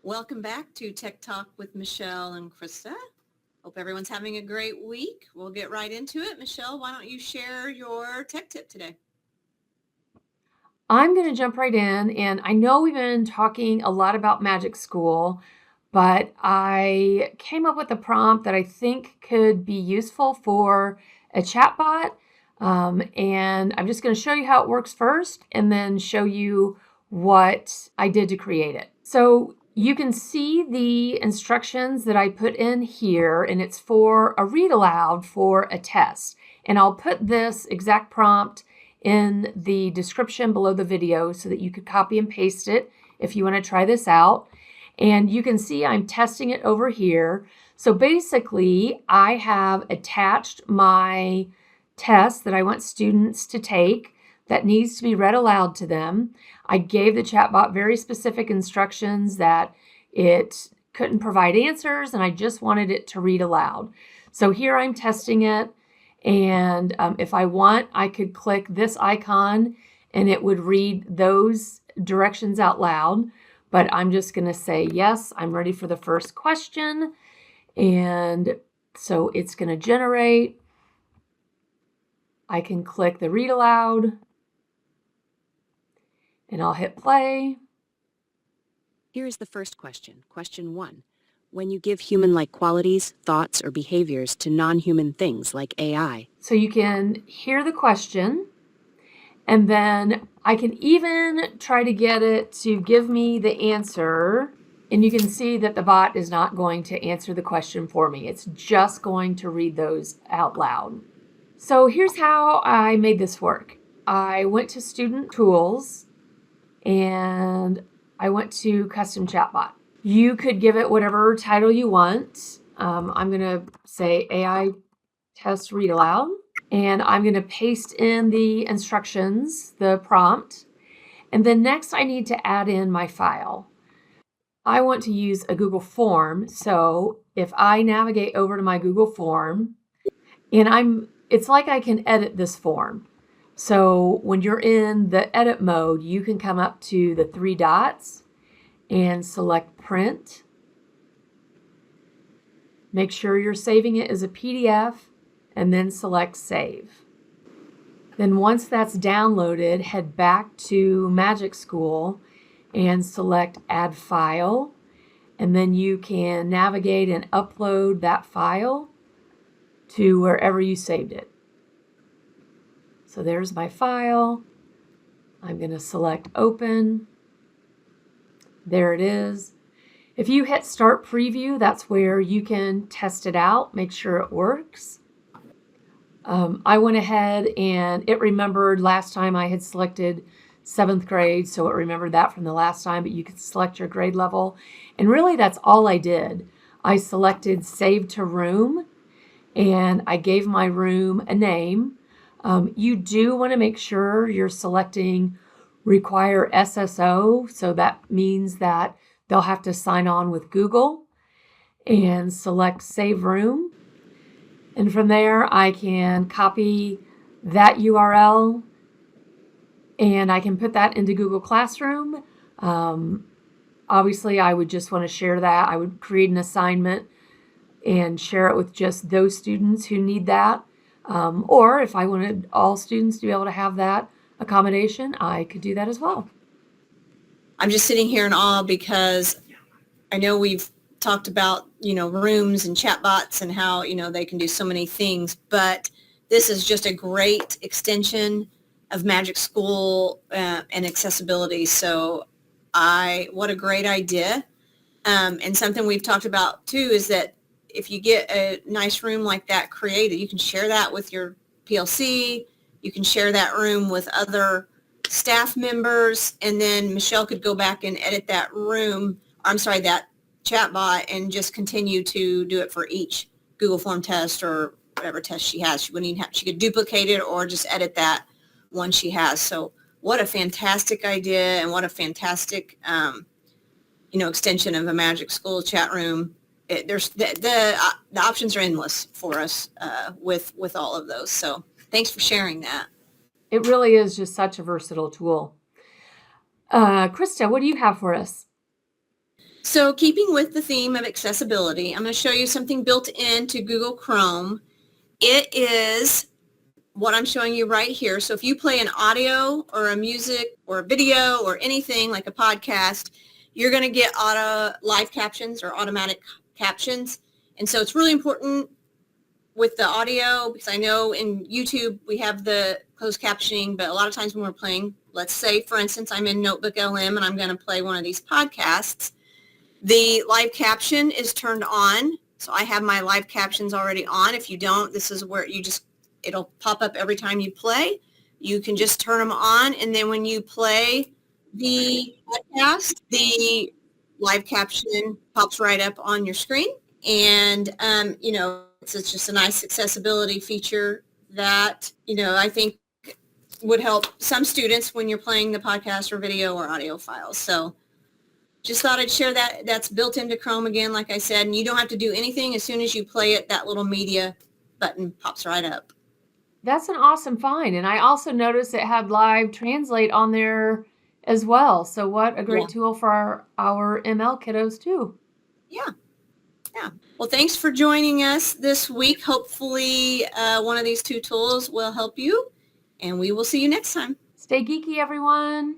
Welcome back to Tech Talk with Michelle and Christa. Hope everyone's having a great week. We'll get right into it. Michelle, why don't you share your tech tip today? I'm going to jump right in, and I know we've been talking a lot about MagicSchool, but I came up with a prompt that I think could be useful for a chatbot, and I'm just going to show you how it works first and then show you what I did to create it. So you can see the instructions that I put in here, and it's for a read aloud for a test. And I'll put this exact prompt in the description below the video so that you could copy and paste it if you want to try this out. And you can see I'm testing it over here. So basically, I have attached my test that I want students to take that needs to be read aloud to them. I gave the chatbot very specific instructions that it couldn't provide answers, and I just wanted it to read aloud. So here I'm testing it. And if I want, I could click this icon and it would read those directions out loud. But I'm just going to say, yes, I'm ready for the first question. And so it's going to generate. I can click the read aloud and I'll hit play. Here is the first question. Question 1. When you give human-like qualities, thoughts, or behaviors to non-human things like AI. So you can hear the question, and then I can even try to get it to give me the answer. And you can see that the bot is not going to answer the question for me. It's just going to read those out loud. So here's how I made this work. I went to Student Tools and I went to Custom Chatbot. You could give it whatever title you want. I'm going to say AI Test Read Aloud, and I'm going to paste in the instructions, the prompt, and then next I need to add in my file. I want to use a Google form, so if I navigate over to my Google form, and it's like I can edit this form. So when you're in the edit mode, you can come up to the 3 dots and select print. Make sure you're saving it as a PDF and then select save. Then once that's downloaded, head back to MagicSchool and select add file. And then you can navigate and upload that file to wherever you saved it. So there's my file. I'm going to select open. There it is. If you hit start preview, that's where you can test it out, make sure it works. I went ahead and it remembered last time I had selected 7th grade, so it remembered that from the last time, but you could select your grade level. And really that's all I did. I selected save to room and I gave my room a name. You do want to make sure you're selecting require SSO, so that means that they'll have to sign on with Google, and select save room. And from there, I can copy that URL and I can put that into Google Classroom. Obviously, I would just want to share that. I would create an assignment and share it with just those students who need that. Or if I wanted all students to be able to have that accommodation, I could do that as well. I'm just sitting here in awe because I know we've talked about, rooms and chatbots and how, they can do so many things, but this is just a great extension of MagicSchool and accessibility. So what a great idea. And something we've talked about too is that if you get a nice room like that created, you can share that with your PLC. You can share that room with other staff members, and then Michelle could go back and edit that that chatbot and just continue to do it for each Google Form test or whatever test she has. She could duplicate it or just edit that one she has. So what a fantastic idea, and what a fantastic, extension of a MagicSchool chat room. There's the options are endless for us with all of those. So thanks for sharing that. It really is just such a versatile tool. Christa, what do you have for us? So keeping with the theme of accessibility, I'm going to show you something built into Google Chrome. It is what I'm showing you right here. So if you play an audio or a music or a video or anything like a podcast, you're going to get live captions or automatic captions. And so it's really important with the audio, because I know in YouTube we have the closed captioning, but a lot of times when we're playing, let's say, for instance, I'm in Notebook LM and I'm going to play one of these podcasts, the live caption is turned on. So I have my live captions already on. If you don't, this is where it'll pop up every time you play. You can just turn them on, and then when you play the podcast, the live caption pops right up on your screen. And, it's just a nice accessibility feature that, I think would help some students when you're playing the podcast or video or audio files. So just thought I'd share that. That's built into Chrome again, like I said, and you don't have to do anything. As soon as you play it, that little media button pops right up. That's an awesome find. And I also noticed it had live translate on there as well. So what a great tool for our ML kiddos too. Yeah. Well, thanks for joining us this week. Hopefully one of these two tools will help you, and we will see you next time. Stay geeky, everyone.